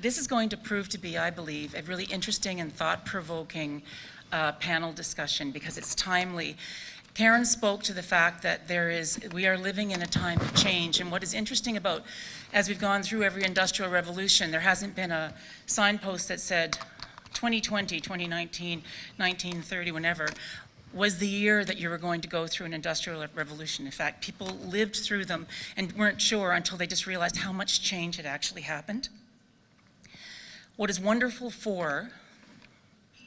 this is going to prove to be, I believe, a really interesting and thought-provoking panel discussion because it's timely. Karen spoke to the fact that we are living in a time of change, and what is interesting about, as we've gone through every industrial revolution, there hasn't been a signpost that said 2020, 2019, 1930, whenever, was the year that you were going to go through an industrial revolution. In fact, people lived through them and weren't sure until they just realized how much change had actually happened. What is wonderful for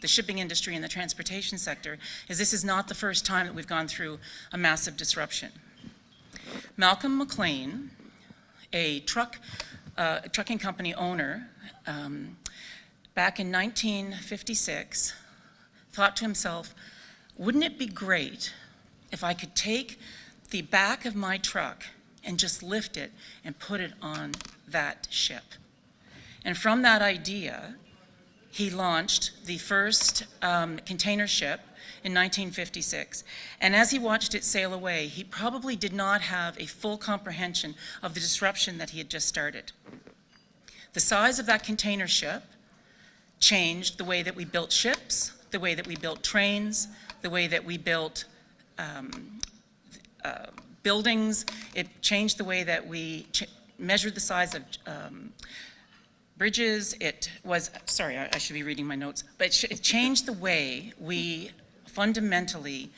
the shipping industry and the transportation sector is this is not the first time that we've gone through a massive disruption. Malcolm McLean, a trucking company owner, back in 1956, thought to himself, wouldn't it be great if I could take the back of my truck and just lift it and put it on that ship? And from that idea, he launched the first container ship in 1956. And as he watched it sail away, he probably did not have a full comprehension of the disruption that he had just started. The size of that container ship changed the way that we built ships, the way that we built trains, the way that we built buildings. It changed the way that we measured the size of bridges. It was, sorry, I should be reading my notes, but it changed the way we fundamentally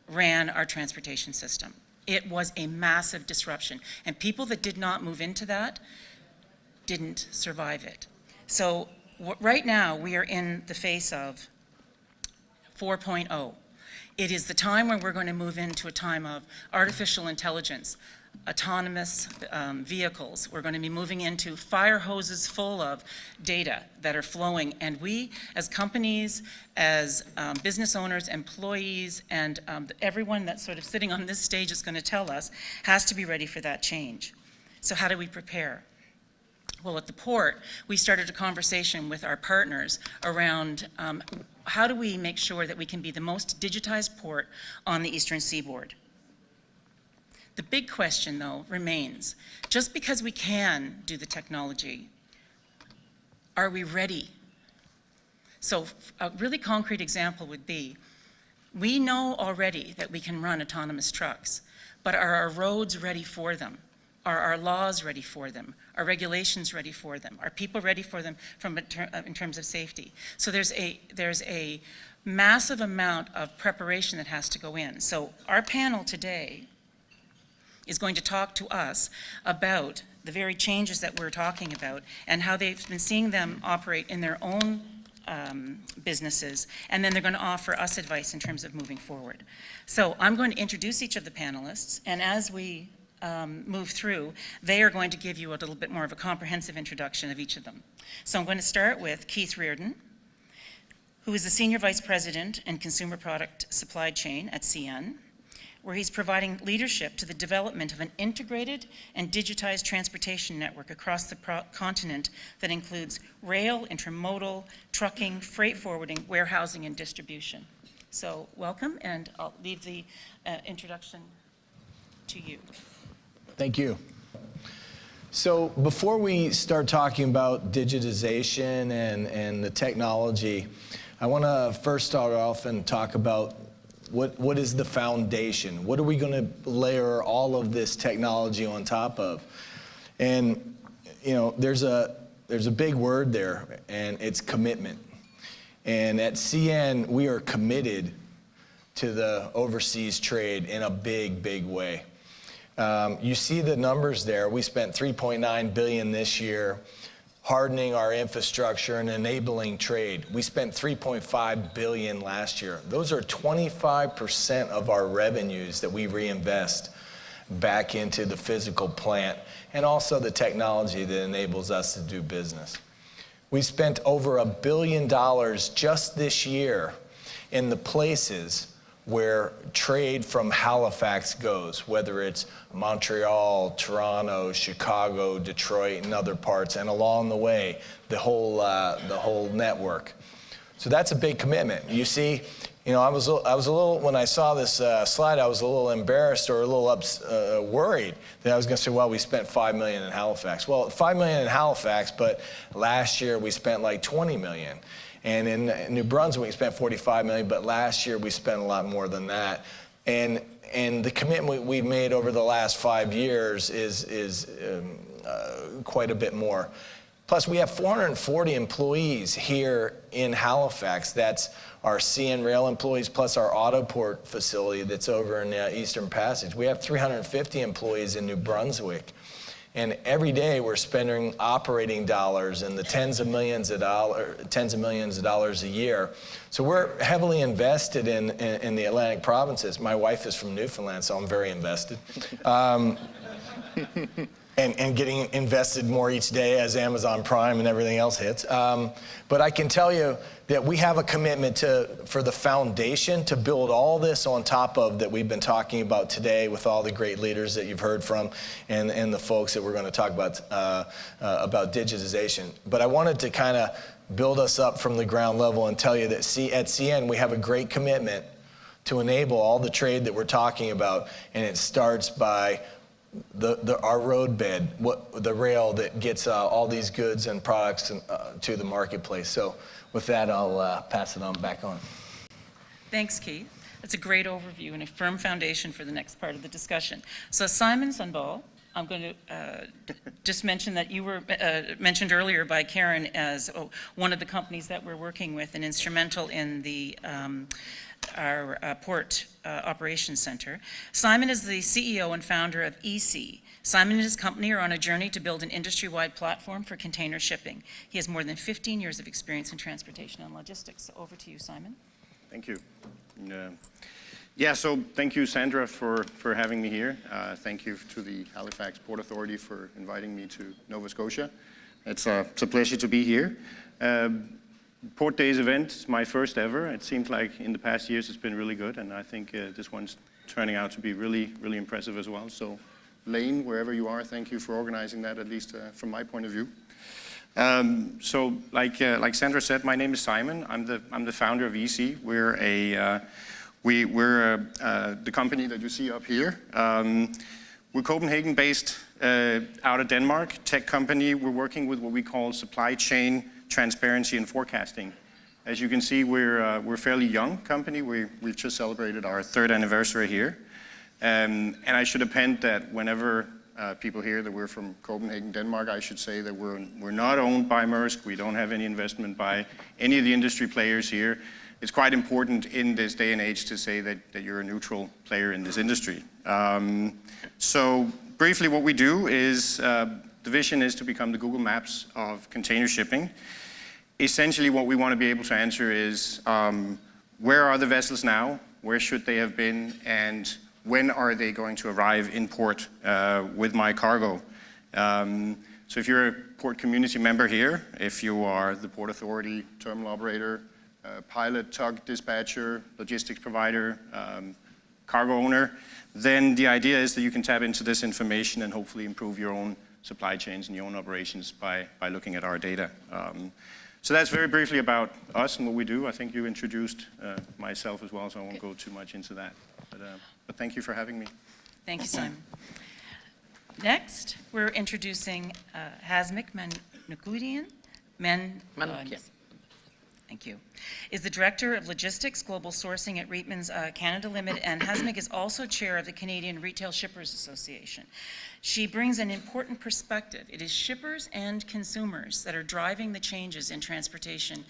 ran our transportation system. It was a massive disruption, and people that did not move into that didn't survive it. So right now we are in the face of 4.0. It is the time when we're going to move into a time of artificial intelligence, autonomous vehicles. We're going to be moving into fire hoses full of data that are flowing, and we as companies, as business owners, employees, and everyone that's sort of sitting on this stage is going to tell us has to be ready for that change. So how do we prepare? Well, at the port, we started a conversation with our partners around how do we make sure that we can be the most digitized port on the eastern seaboard. The big question, though, remains, just because we can do the technology, are we ready? So a really concrete example would be, we know already that we can run autonomous trucks, but are our roads ready for them? Are our laws ready for them? Are regulations ready for them? Are people ready for them in terms of safety? So there's a massive amount of preparation that has to go in. So our panel today is going to talk to us about the very changes that we're talking about and how they've been seeing them operate in their own businesses, and then they're going to offer us advice in terms of moving forward. So I'm going to introduce each of the panelists, and as we move through, they are going to give you a little bit more of a comprehensive introduction of each of them. So I'm going to start with Keith Reardon, who is the Senior Vice President and Consumer Product Supply Chain at CN, where he's providing leadership to the development of an integrated and digitized transportation network across the continent that includes rail, intermodal, trucking, freight forwarding, warehousing, and distribution. So welcome, and I'll leave the introduction to you. Thank you. So before we start talking about digitization and the technology, I want to first start off and talk about what is the foundation? What are we going to layer all of this technology on top of? And you know, there's a big word there, and it's commitment. And at CN, we are committed to the overseas trade in a big, big way. You see the numbers there. We spent $3.9 billion this year hardening our infrastructure and enabling trade. We spent $3.5 billion last year. Those are 25% of our revenues that we reinvest back into the physical plant and also the technology that enables us to do business. We spent over $1 billion just this year in the places where trade from Halifax goes, whether it's Montreal, Toronto, Chicago, Detroit, and other parts, and along the way, the whole network. So that's a big commitment. You see, You know, I was a little, when I saw this slide, I was a little embarrassed or a little worried that I was going to say, well, we spent $5 million in Halifax. Well, $5 million in Halifax, but last year we spent like $20 million. And in New Brunswick, we spent $45 million, but last year we spent a lot more than that. And the commitment we've made over the last 5 years is quite a bit more. Plus, we have 440 employees here in Halifax. That's our CN Rail employees, plus our Autoport facility that's over in the Eastern Passage. We have 350 employees in New Brunswick. And every day we're spending operating dollars in the tens of millions of dollars a year. So we're heavily invested in the Atlantic provinces. My wife is from Newfoundland, so I'm very invested. And getting invested more each day as Amazon Prime and everything else hits. But I can tell you that we have a commitment for the foundation to build all this on top of that we've been talking about today with all the great leaders that you've heard from and the folks that we're going to talk about digitization. But I wanted to kind of build us up from the ground level and tell you that at CN we have a great commitment to enable all the trade that we're talking about, and it starts by our roadbed, the rail that gets all these goods and products to the marketplace. So with that, I'll pass it on back on. Thanks, Keith. That's a great overview and a firm foundation for the next part of the discussion. So Simon Sundboell, I'm going to just mention that you were mentioned earlier by Karen as one of the companies that we're working with and instrumental in the our port operations center. Simon is the CEO and founder of eeSea. Simon and his company are on a journey to build an industry-wide platform for container shipping. He has more than 15 years of experience in transportation and logistics. So over to you, Simon. Thank you. Yeah, so thank you, Sandra, for having me here. Thank you to the Halifax Port Authority for inviting me to Nova Scotia. It's a pleasure to be here. Port Days event, my first ever. It seems like in the past years it's been really good, and I think this one's turning out to be really, really impressive as well. So, Lane, wherever you are, thank you for organizing that, at least from my point of view. So, like Sandra said, my name is Simon. I'm the founder of eeSea. We're the company that you see up here. We're Copenhagen-based, out of Denmark, tech company. We're working with what we call supply chain transparency and forecasting. As you can see, we're a fairly young company. We've just celebrated our 3rd anniversary here. And I should append that whenever people hear that we're from Copenhagen, Denmark, I should say that we're not owned by Maersk. We don't have any investment by any of the industry players here. It's quite important in this day and age to say that you're a neutral player in this industry. So briefly what we do is, the vision is to become the Google Maps of container shipping. Essentially what we want to be able to answer is, where are the vessels now? Where should they have been? And when are they going to arrive in port with my cargo? So if you're a port community member here, if you are the Port Authority, terminal operator, pilot, tug dispatcher, logistics provider, cargo owner, then the idea is that you can tap into this information and hopefully improve your own supply chains and your own operations by looking at our data. So that's very briefly about us and what we do. I think you introduced myself as well, so I won't go too much into that. But thank you for having me. Thank you, Simon. Next, we're introducing Hasmig Manoukian. Thank you. Is the Director of Logistics Global Sourcing at Reitmans Canada Limited, and Hasmig is also Chair of the Canadian Retail Shippers Association. She brings an important perspective. It is shippers and consumers that are driving the changes in transportation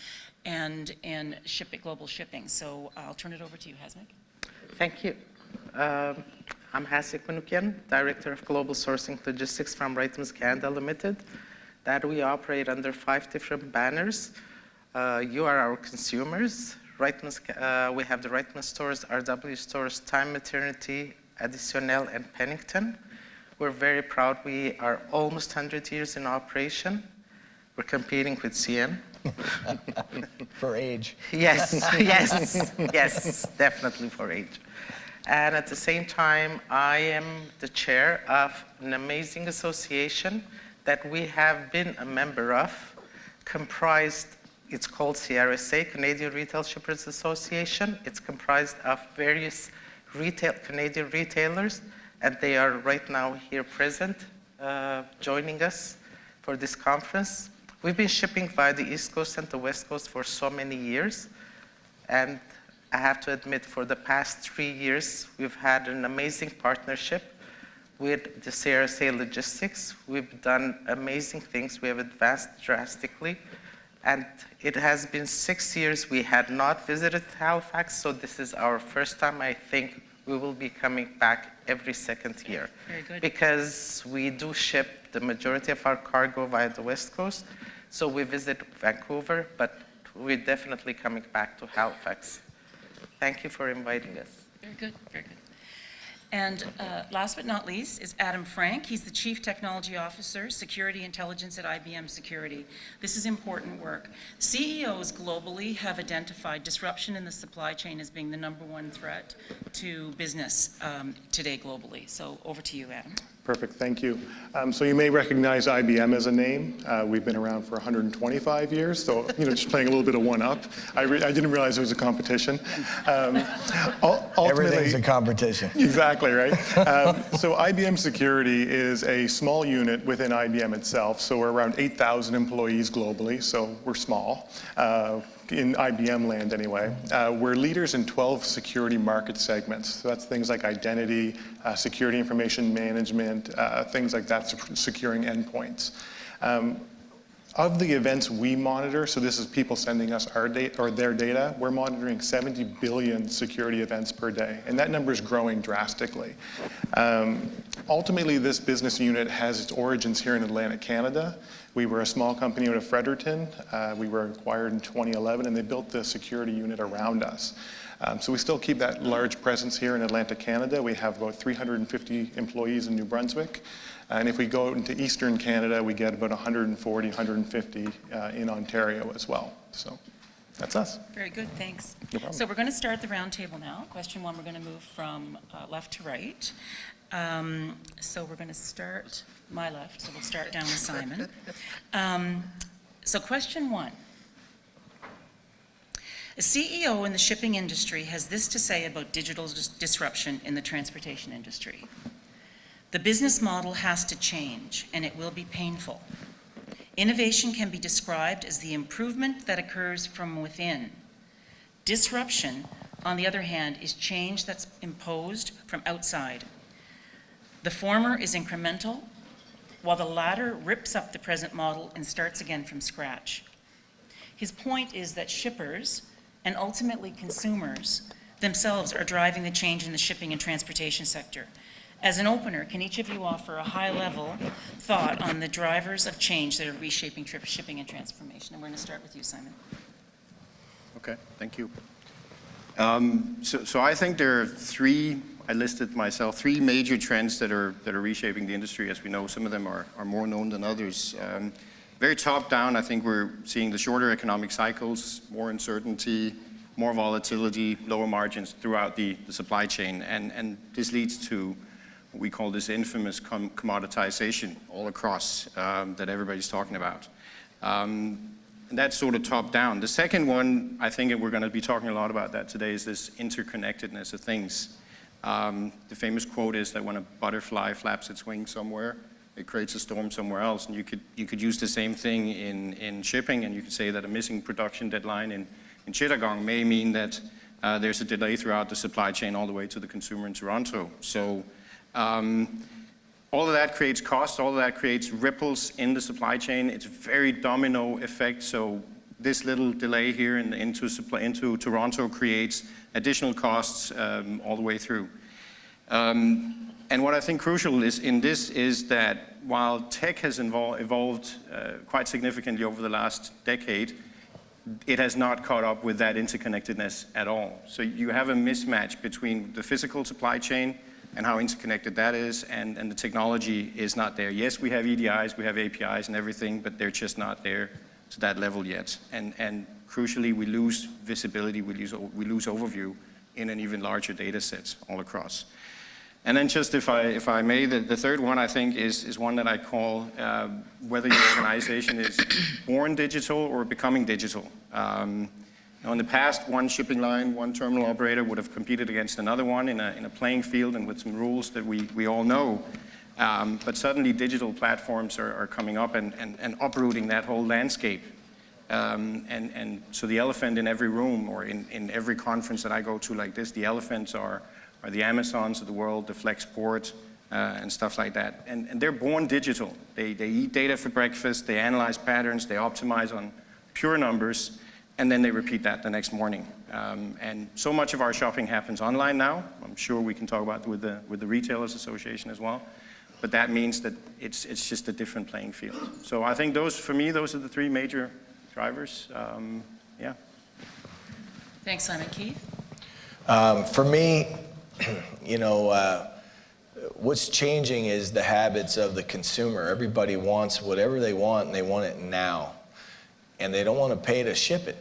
and in global shipping. So I'll turn it over to you, Hasmig. Thank you. I'm Hasmig Manoukian, Director of Global Sourcing Logistics from Reitmans Canada Limited, that we operate under 5 different banners. You are our consumers. Reitmans, we have the Reitmans stores, RW stores, Time Maternity, Additionnel, and Pennington. We're very proud. We are almost 100 years in operation. We're competing with CN. For age. Yes, yes, yes, definitely for age. And at the same time, I am the chair of an amazing association that we have been a member of, comprised It's called CRSA, Canadian Retail Shippers Association. It's comprised of various Canadian retailers, and they are right now here present, joining us for this conference. We've been shipping via the East Coast and the West Coast for so many years, and I have to admit, for the past 3 years, we've had an amazing partnership with the CRSA Logistics. We've done amazing things. We have advanced drastically. And it has been 6 years we had not visited Halifax, so this is our first time. I think we will be coming back every second year. Very good. Because we do ship the majority of our cargo via the West Coast, so we visit Vancouver, but we're definitely coming back to Halifax. Thank you for inviting us. Very good, very good. And last but not least is Adam Frank. He's the Chief Technology Officer, Security Intelligence at IBM Security. This is important work. CEOs globally have identified disruption in the supply chain as being the #1 threat to business today globally. So over to you, Adam. Perfect, thank you. So you may recognize IBM as a name. We've been around for 125 years, so just playing a little bit of one-up. I didn't realize it was a competition. Everything's a competition. Exactly, right? So IBM Security is a small unit within IBM itself. So we're around 8,000 employees globally, so we're small. In IBM land anyway. We're leaders in 12 security market segments. So that's things like identity, security information management, things like that, securing endpoints. Of the events we monitor, so this is people sending us our data or their data, we're monitoring 70 billion security events per day, and that number is growing drastically. Ultimately, this business unit has its origins here in Atlantic Canada. We were a small company out of Fredericton. We were acquired in 2011, and they built the security unit around us. So we still keep that large presence here in Atlantic Canada. We have about 350 employees in New Brunswick. And if we go into Eastern Canada, we get about 140, 150 in Ontario as well. So that's us. Very good, thanks. No problem. So we're going to start the roundtable now. Question 1, we're going to move from left to right. So we're going to start my left, so we'll start down with Simon. So question 1. A CEO in the shipping industry has this to say about digital disruption in the transportation industry. The business model has to change, and it will be painful. Innovation can be described as the improvement that occurs from within. Disruption, on the other hand, is change that's imposed from outside. The former is incremental, while the latter rips up the present model and starts again from scratch. His point is that shippers, and ultimately consumers, themselves are driving the change in the shipping and transportation sector. As an opener, can each of you offer a high-level thought on the drivers of change that are reshaping shipping and transformation? And we're going to start with you, Simon. Okay, thank you. So I think there are I listed myself, 3 major trends that are reshaping the industry. As we know, some of them are more known than others. Very top-down, I think we're seeing the shorter economic cycles, more uncertainty, more volatility, lower margins throughout the supply chain. And this leads to what we call this infamous commoditization all across that everybody's talking about. And that's sort of top-down. The second one, I think we're going to be talking a lot about that today, is this interconnectedness of things. The famous quote is that when a butterfly flaps its wings somewhere, it creates a storm somewhere else. And you could use the same thing in shipping, and you could say that a missing production deadline in Chittagong may mean that there's a delay throughout the supply chain all the way to the consumer in Toronto. So all of that creates costs, all of that creates ripples in the supply chain. It's a very domino effect. So this little delay here into Toronto creates additional costs all the way through. And what I think crucial is that while tech has evolved quite significantly over the last decade, it has not caught up with that interconnectedness at all. So you have a mismatch between the physical supply chain and how interconnected that is, and the technology is not there. Yes, we have EDIs, we have APIs and everything, but they're just not there to that level yet. And crucially, we lose visibility, we lose overview in an even larger data set all across. And then just if I may, the third one I think is one that I call whether your organization is born digital or becoming digital. In the past, one shipping line, one terminal operator would have competed against another one in a playing field and with some rules that we all know. But suddenly digital platforms are coming up and uprooting that whole landscape. And so the elephant in every room or in every conference that I go to like this, the elephants are the Amazons of the world, the Flexport, and stuff like that. And they're born digital. They eat data for breakfast, they analyze patterns, they optimize on pure numbers, and then they repeat that the next morning. And so much of our shopping happens online now. I'm sure we can talk about with the Retailers Association as well. But that means that it's just a different playing field. So I think for me, those are the three major drivers. Yeah. Thanks, Simon. Keith? For me, what's changing is the habits of the consumer. Everybody wants whatever they want, and they want it now. And they don't want to pay to ship it.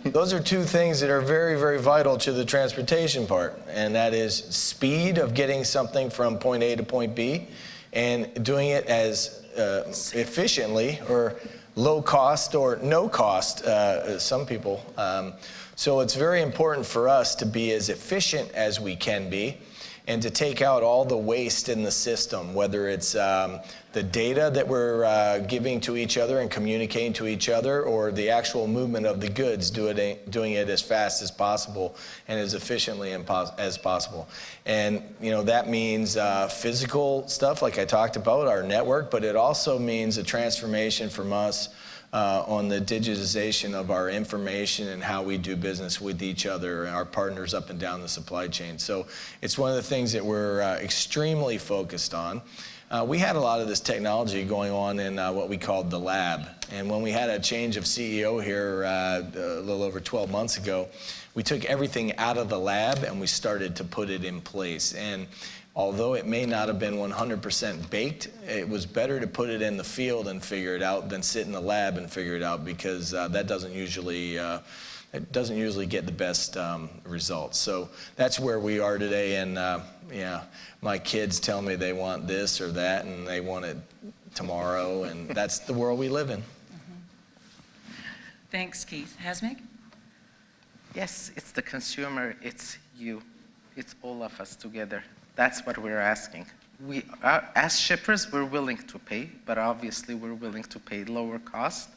Those are two things that are very, very vital to the transportation part, and that is speed of getting something from point A to point B and doing it as efficiently or low cost or no cost, some people. So it's very important for us to be as efficient as we can be and to take out all the waste in the system, whether it's the data that we're giving to each other and communicating to each other, or the actual movement of the goods, doing it as fast as possible and as efficiently as possible. And that means physical stuff like I talked about, our network, but it also means a transformation from us on the digitization of our information and how we do business with each other and our partners up and down the supply chain. So it's one of the things that we're extremely focused on. We had a lot of this technology going on in what we called the lab. And when we had a change of CEO here a little over 12 months ago, we took everything out of the lab and we started to put it in place. And although it may not have been 100% baked, it was better to put it in the field and figure it out than sit in the lab and figure it out, because that doesn't usually get the best results. So that's where we are today. And my kids tell me they want this or that, and they want it tomorrow, and that's the world we live in. Mm-hmm. Thanks, Keith. Hasmig? Yes, it's the consumer, it's you, it's all of us together. That's what we're asking. We are, as shippers, we're willing to pay, but obviously we're willing to pay lower cost.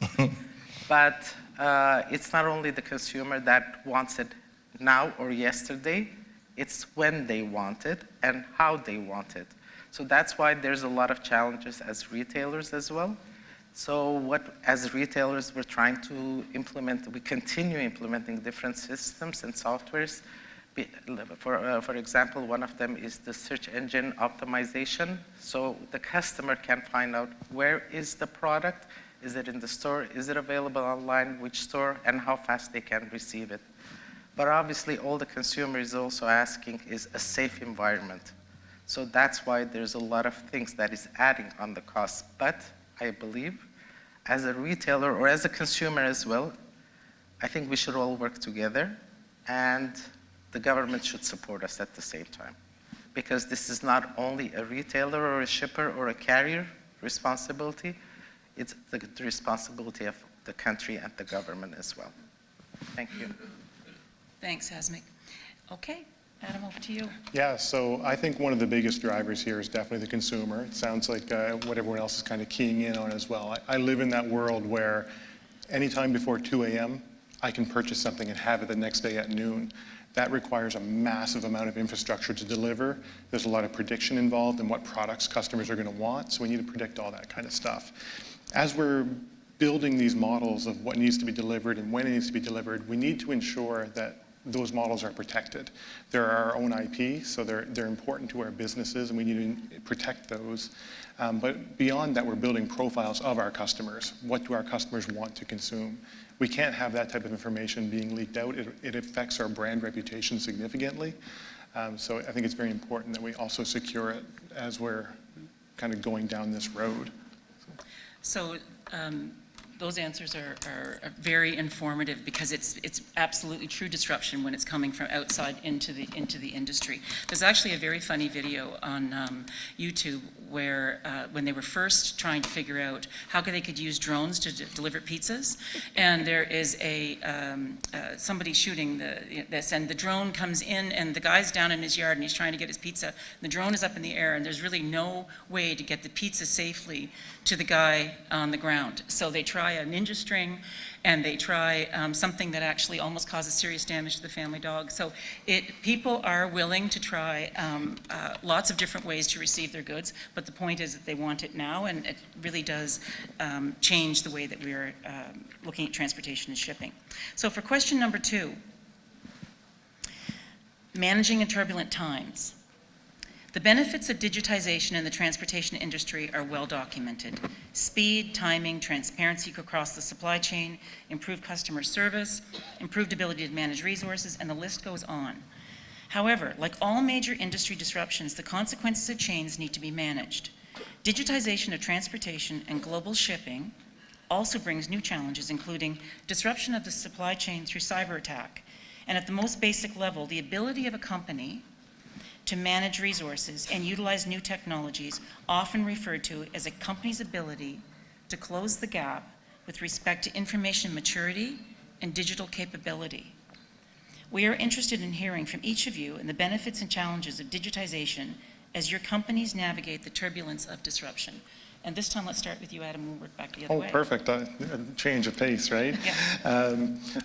But it's not only the consumer that wants it now or yesterday, it's when they want it and how they want it. So that's why there's a lot of challenges as retailers as well. So as retailers, we're trying to implement, we continue implementing different systems and softwares. For example, one of them is the search engine optimization. So the customer can find out where is the product, is it in the store, is it available online, which store, and how fast they can receive it. But obviously, all the consumer is also asking is a safe environment. So that's why there's a lot of things that is adding on the cost. But I believe, as a retailer or as a consumer as well, I think we should all work together, and the government should support us at the same time. Because this is not only a retailer or a shipper or a carrier responsibility, it's the responsibility of the country and the government as well. Thank you. Thanks, Hasmig. Okay, Adam, over to you. Yeah, so I think one of the biggest drivers here is definitely the consumer. It sounds like what everyone else is kind of keying in on as well. I live in that world where anytime before 2 a.m., I can purchase something and have it the next day at noon. That requires a massive amount of infrastructure to deliver. There's a lot of prediction involved in what products customers are going to want, so we need to predict all that kind of stuff. As we're building these models of what needs to be delivered and when it needs to be delivered, we need to ensure that those models are protected. They're our own IP, so they're important to our businesses, and we need to protect those. But beyond that, we're building profiles of our customers. What do our customers want to consume? We can't have that type of information being leaked out. It affects our brand reputation significantly. So I think it's very important that we also secure it as we're kind of going down this road. So those answers are very informative because it's absolutely true disruption when it's coming from outside into the industry. There's actually a very funny video on YouTube where when they were first trying to figure out how they could use drones to deliver pizzas, and there is somebody shooting this, and the drone comes in, and the guy's down in his yard, and he's trying to get his pizza. And the drone is up in the air, and there's really no way to get the pizza safely to the guy on the ground. So they try a ninja string, and they try something that actually almost causes serious damage to the family dog. So people are willing to try lots of different ways to receive their goods, but the point is that they want it now, and it really does change the way that we are looking at transportation and shipping. So for question number 2, managing in turbulent times. The benefits of digitization in the transportation industry are well documented. Speed, timing, transparency across the supply chain, improved customer service, improved ability to manage resources, and the list goes on. However, like all major industry disruptions, the consequences of change need to be managed. Digitization of transportation and global shipping also brings new challenges, including disruption of the supply chain through cyber attack, and at the most basic level, the ability of a company to manage resources and utilize new technologies, often referred to as a company's ability to close the gap with respect to information maturity and digital capability. We are interested in hearing from each of you in the benefits and challenges of digitization as your companies navigate the turbulence of disruption. And this time, let's start with you, Adam. We'll work back the other way. Oh, perfect. Change of pace, right? Yeah.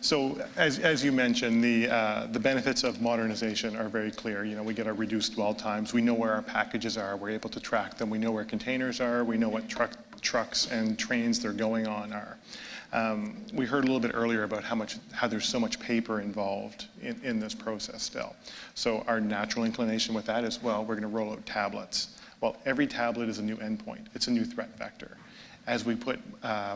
So as you mentioned, the benefits of modernization are very clear. You know, we get our reduced dwell times. We know where our packages are. We're able to track them. We know where containers are. We know what trucks and trains they're going on are. We heard a little bit earlier about how there's so much paper involved in this process still. So our natural inclination with that is, well, we're going to roll out tablets. Well, every tablet is a new endpoint. It's a new threat vector. As we put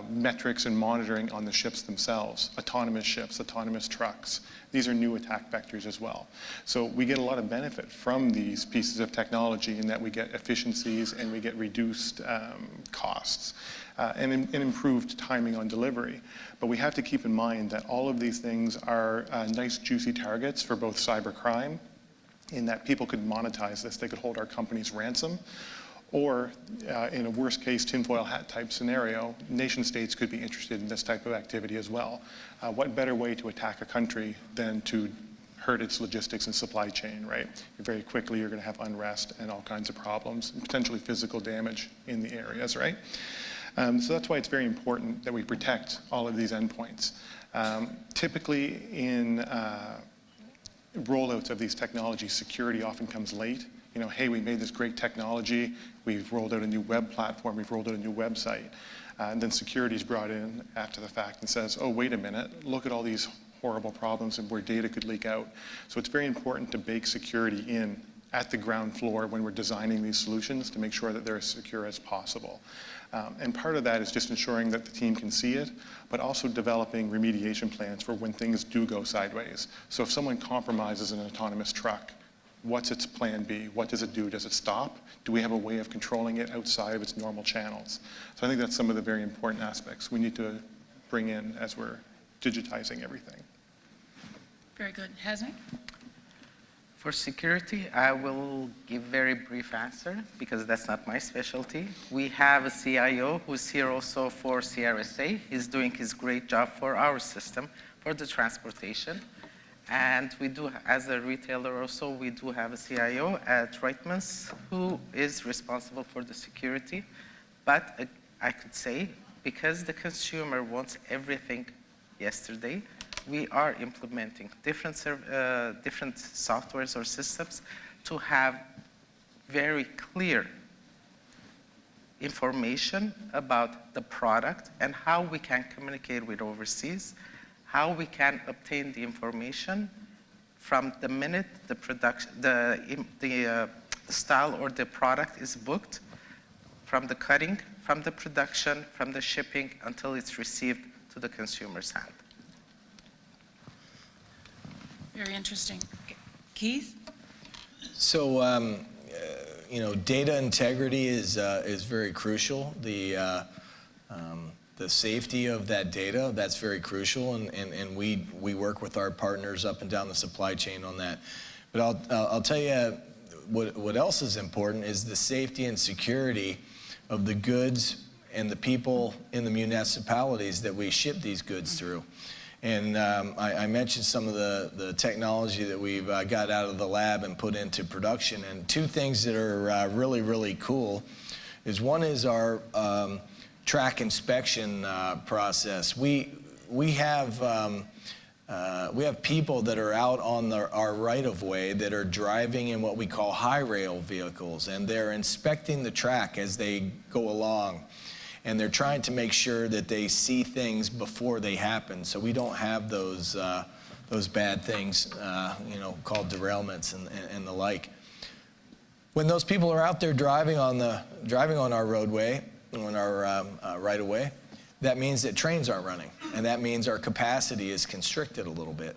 metrics and monitoring on the ships themselves, autonomous ships, autonomous trucks, these are new attack vectors as well. So we get a lot of benefit from these pieces of technology in that we get efficiencies and we get reduced costs and improved timing on delivery. But we have to keep in mind that all of these things are nice, juicy targets for both cybercrime, in that people could monetize this. They could hold our companies ransom, or in a worst case tinfoil hat type scenario, nation states could be interested in this type of activity as well. What better way to attack a country than to hurt its logistics and supply chain, right? Very quickly you're gonna have unrest and all kinds of problems, and potentially physical damage in the areas, right? So that's why it's very important that we protect all of these endpoints. Typically in rollouts of these technologies, security often comes late. You know, hey, we made this great technology, we've rolled out a new web platform, we've rolled out a new website. And then security is brought in after the fact and says, oh, wait a minute, look at all these horrible problems and where data could leak out. So it's very important to bake security in at the ground floor when we're designing these solutions to make sure that they're as secure as possible. And part of that is just ensuring that the team can see it, but also developing remediation plans for when things do go sideways. So if someone compromises an autonomous truck, what's its plan B? What does it do? Does it stop? Do we have a way of controlling it outside of its normal channels? So I think that's some of the very important aspects we need to bring in as we're digitizing everything. Very good. Hasmig? For security, I will give very brief answer because that's not my specialty. We have a CIO who's here also for CRSA. He's doing his great job for our system, for the transportation. And we do, as a retailer also, we do have a CIO at Reitmans who is responsible for the security. But I could say, because the consumer wants everything yesterday, we are implementing different softwares or systems to have very clear information about the product and how we can communicate with overseas, how we can obtain the information from the minute the production, the style or the product is booked, from the cutting, from the production, from the shipping until it's received to the consumer's hand. Very interesting. Keith? So, you know, data integrity is very crucial. The the safety of that data, that's very crucial, and we work with our partners up and down the supply chain on that. But I'll tell you what else is important is the safety and security of the goods and the people in the municipalities that we ship these goods through. And I mentioned some of the technology that we've got out of the lab and put into production. And two things that are really, really cool is one is our track inspection process. We have people that are out on our right-of-way that are driving in what we call high rail vehicles, and they're inspecting the track as they go along. And they're trying to make sure that they see things before they happen, so we don't have those bad things, called derailments and the like. When those people are out there driving on our roadway, on our right-of-way, that means that trains aren't running, and that means our capacity is constricted a little bit.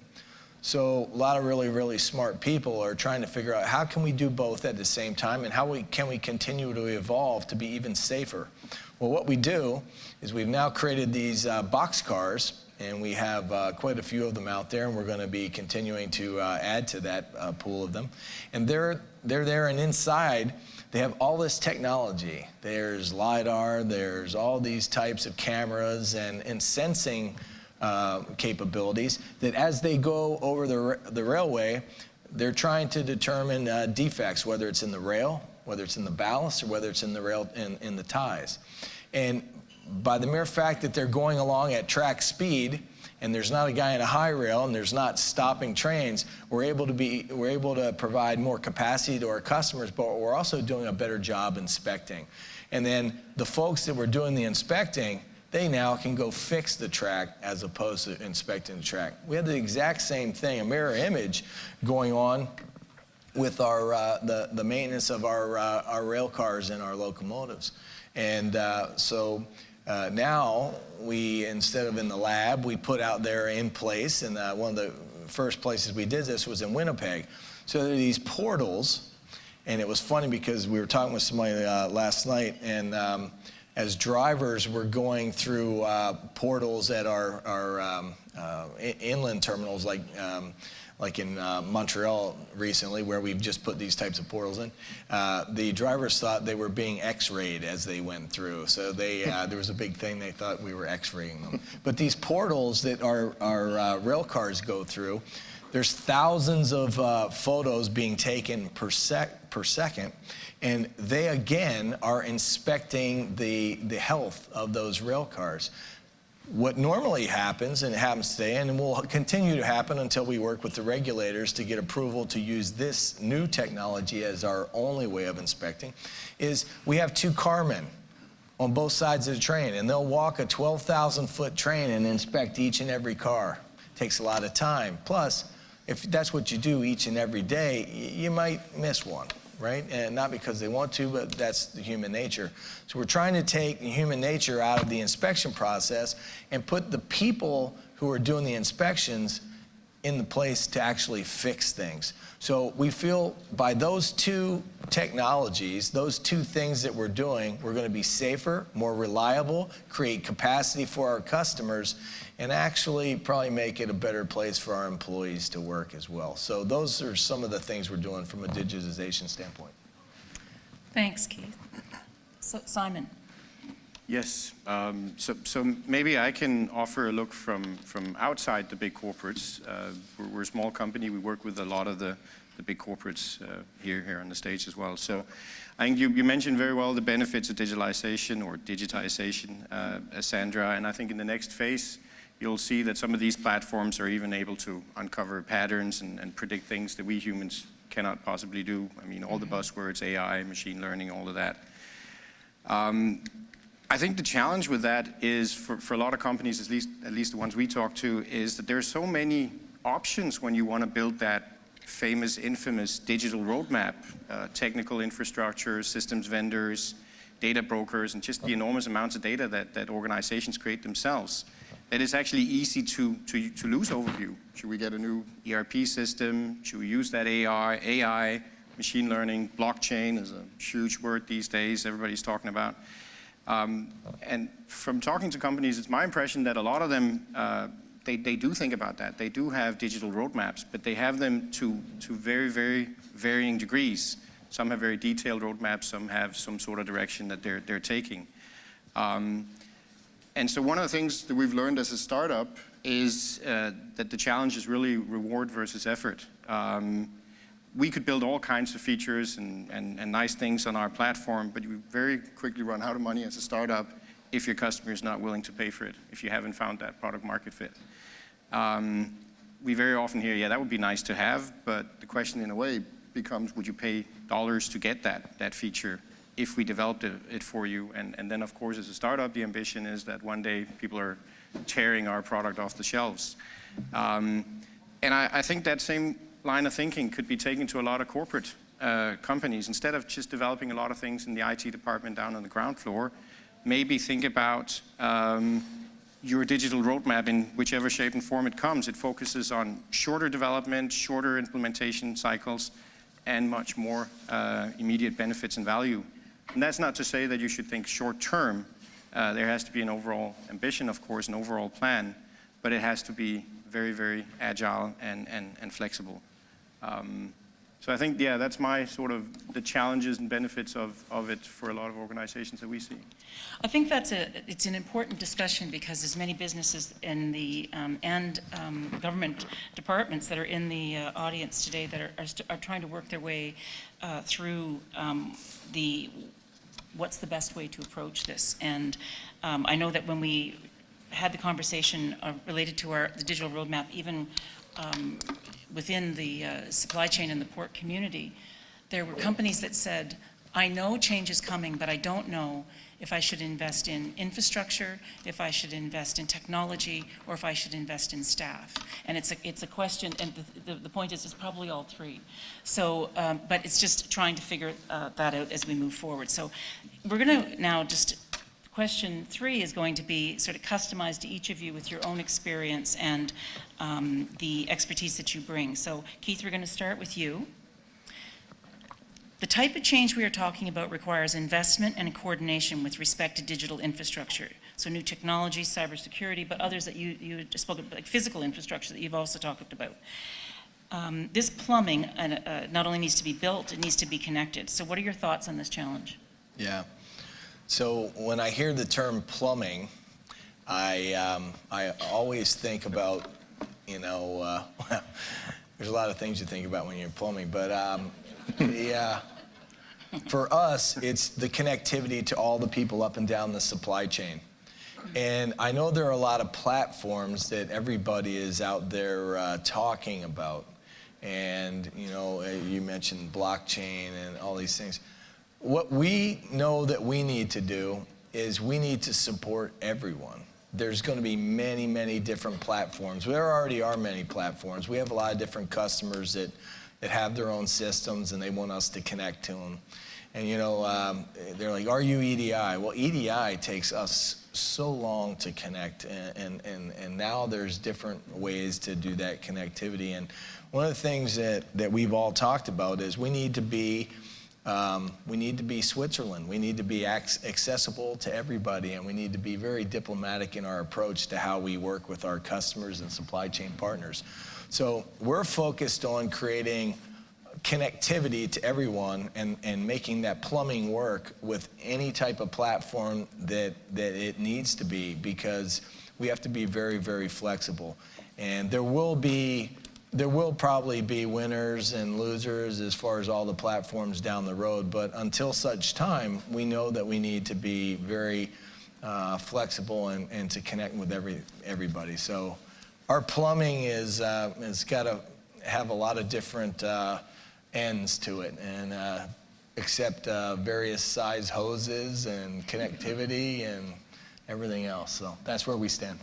So a lot of really, really smart people are trying to figure out how can we do both at the same time, and how can we continue to evolve to be even safer. Well, what we do is we've now created these box cars, and we have quite a few of them out there, and we're going to be continuing to add to that pool of them. And they're there, and inside they have all this technology. There's LiDAR, there's all these types of cameras and sensing capabilities that as they go over the railway, they're trying to determine defects, whether it's in the rail, whether it's in the ballast, or whether it's in the rail in the ties. And by the mere fact that they're going along at track speed, and there's not a guy in a high rail, and there's not stopping trains, we're able to provide more capacity to our customers, but we're also doing a better job inspecting. And then the folks that were doing the inspecting, they now can go fix the track as opposed to inspecting the track. We have the exact same thing, a mirror image going on with our the maintenance of our rail cars and our locomotives. And so now we, instead of in the lab, we put out there in place, and one of the first places we did this was in Winnipeg. So there are these portals, and it was funny because we were talking with somebody last night, and as drivers were going through portals at our inland terminals, like in Montreal recently, where we've just put these types of portals in, the drivers thought they were being X-rayed as they went through. So there was a big thing, they thought we were X-raying them. But these portals that our rail cars go through, there's thousands of photos being taken per second, and they again are inspecting the health of those rail cars. What normally happens, and it happens today, and will continue to happen until we work with the regulators to get approval to use this new technology as our only way of inspecting, is we have two carmen on both sides of the train, and they'll walk a 12,000-foot train and inspect each and every car. It takes a lot of time. Plus, if that's what you do each and every day, you might miss one, right? And not because they want to, but that's the human nature. So we're trying to take human nature out of the inspection process and put the people who are doing the inspections in the place to actually fix things. So we feel by those two technologies, those two things that we're doing, we're going to be safer, more reliable, create capacity for our customers, and actually probably make it a better place for our employees to work as well. So those are some of the things we're doing from a digitization standpoint. Thanks, Keith. So, Simon. Yes, so maybe I can offer a look from outside the big corporates. We're a small company. We work with a lot of the big corporates here on the stage as well. So I think you mentioned very well the benefits of digitalization or digitization, Sandra, and I think in the next phase, you'll see that some of these platforms are even able to uncover patterns and predict things that we humans cannot possibly do. I mean, all the buzzwords, AI, machine learning, all of that. I think the challenge with that is for a lot of companies, at least the ones we talk to, is that there are so many options when you want to build that famous, infamous digital roadmap, technical infrastructure, systems vendors, data brokers, and just the enormous amounts of data that organizations create themselves. It is actually easy to lose overview. Should we get a new ERP system? Should we use that AI, machine learning, blockchain is a huge word these days everybody's talking about. And from talking to companies, it's my impression that a lot of them, they do think about that. They do have digital roadmaps, but they have them to very, very varying degrees. Some have very detailed roadmaps, some have some sort of direction that they're taking. And so one of the things that we've learned as a startup is that the challenge is really reward versus effort. We could build all kinds of features and nice things on our platform, but you very quickly run out of money as a startup if your customer is not willing to pay for it, if you haven't found that product market fit. We very often hear, yeah, that would be nice to have, but the question in a way becomes, would you pay dollars to get that feature if we developed it for you? And then, of course, as a startup, the ambition is that one day people are tearing our product off the shelves. And I think that same line of thinking could be taken to a lot of corporate companies. Instead of just developing a lot of things in the IT department down on the ground floor, maybe think about your digital roadmap in whichever shape and form it comes. It focuses on shorter development, shorter implementation cycles, and much more immediate benefits and value. And that's not to say that you should think short term. There has to be an overall ambition, of course, an overall plan, but it has to be very, very agile and flexible. So I think, yeah, that's my sort of the challenges and benefits of it for a lot of organizations that we see. I think it's an important discussion because there's many businesses in the and government departments that are in the audience today that are trying to work their way through what's the best way to approach this. And I know that when we had the conversation related to the digital roadmap, even within the supply chain and the port community, there were companies that said, I know change is coming, but I don't know if I should invest in infrastructure, if I should invest in technology, or if I should invest in staff. And it's a question, and the point is, it's probably all three. So, but it's just trying to figure that out as we move forward. So we're gonna now just, question 3 is going to be sort of customized to each of you with your own experience and the expertise that you bring. So Keith, we're gonna start with you. The type of change we are talking about requires investment and coordination with respect to digital infrastructure. So new technology, cybersecurity, but others that you spoke about, like physical infrastructure that you've also talked about. This plumbing not only needs to be built, it needs to be connected. So what are your thoughts on this challenge? Yeah. So when I hear the term plumbing, I always think about, you know, there's a lot of things you think about when you're plumbing, but for us, it's the connectivity to all the people up and down the supply chain. And I know there are a lot of platforms that everybody is out there talking about. And, you know, you mentioned blockchain and all these things. What we know that we need to do is we need to support everyone. There's going to be many, many different platforms. There already are many platforms. We have a lot of different customers that have their own systems and they want us to connect to them. And you know, they're like, are you EDI? Well, EDI takes us so long to connect, and now there's different ways to do that connectivity. And one of the things that we've all talked about is we need to be Switzerland. We need to be accessible to everybody, and we need to be very diplomatic in our approach to how we work with our customers and supply chain partners. So we're focused on creating connectivity to everyone and making that plumbing work with any type of platform that it needs to be, because we have to be very, very flexible. And there will probably be winners and losers as far as all the platforms down the road, but until such time, we know that we need to be very flexible and to connect with everybody. So our plumbing has got to have a lot of different ends to it, and accept various size hoses and connectivity and everything else. So that's where we stand.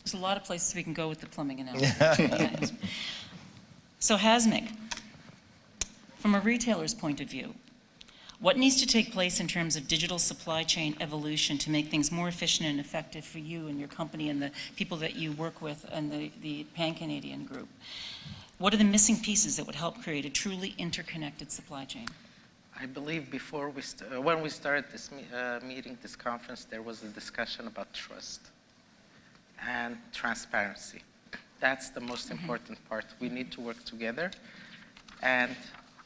There's a lot of places we can go with the plumbing analogy. So Hasmig, from a retailer's point of view, what needs to take place in terms of digital supply chain evolution to make things more efficient and effective for you and your company and the people that you work with and the Pan-Canadian group? What are the missing pieces that would help create a truly interconnected supply chain? I believe before when we started this meeting, this conference, there was a discussion about trust and transparency. That's the most important part. We need to work together, and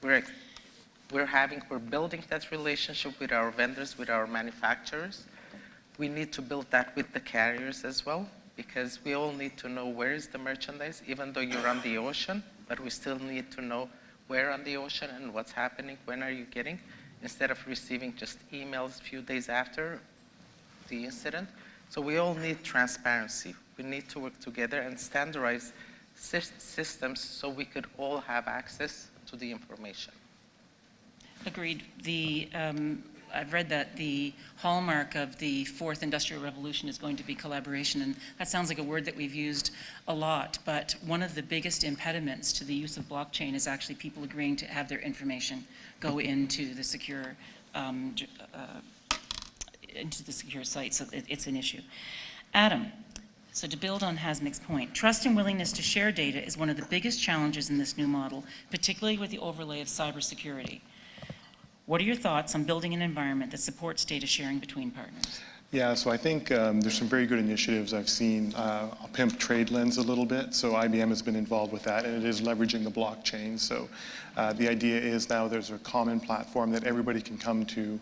we're building that relationship with our vendors, with our manufacturers. We need to build that with the carriers as well, because we all need to know where is the merchandise, even though you're on the ocean, but we still need to know where on the ocean and what's happening, when are you getting, instead of receiving just emails a few days after the incident. So we all need transparency. We need to work together and standardize systems so we could all have access to the information. Agreed. I've read that the hallmark of the fourth industrial revolution is going to be collaboration, and that sounds like a word that we've used a lot, but one of the biggest impediments to the use of blockchain is actually people agreeing to have their information go into the secure site, so it's an issue. Adam, so to build on Hasmig's point, trust and willingness to share data is one of the biggest challenges in this new model, particularly with the overlay of cybersecurity. What are your thoughts on building an environment that supports data sharing between partners? Yeah, so I think there's some very good initiatives I've seen. I'll pimp TradeLens a little bit. So IBM has been involved with that, and it is leveraging the blockchain. So the idea is now there's a common platform that everybody can come to.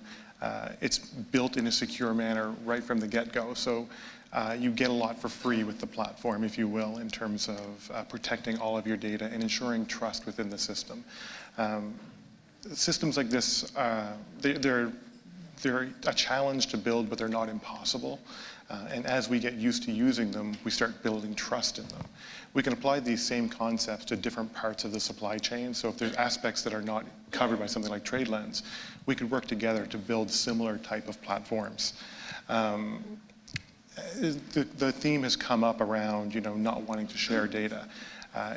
It's built in a secure manner right from the get-go. So you get a lot for free with the platform, if you will, in terms of protecting all of your data and ensuring trust within the system. Systems like this, they're a challenge to build, but they're not impossible. And as we get used to using them, we start building trust in them. We can apply these same concepts to different parts of the supply chain. So if there's aspects that are not covered by something like TradeLens, we could work together to build similar type of platforms. The theme has come up around, not wanting to share data.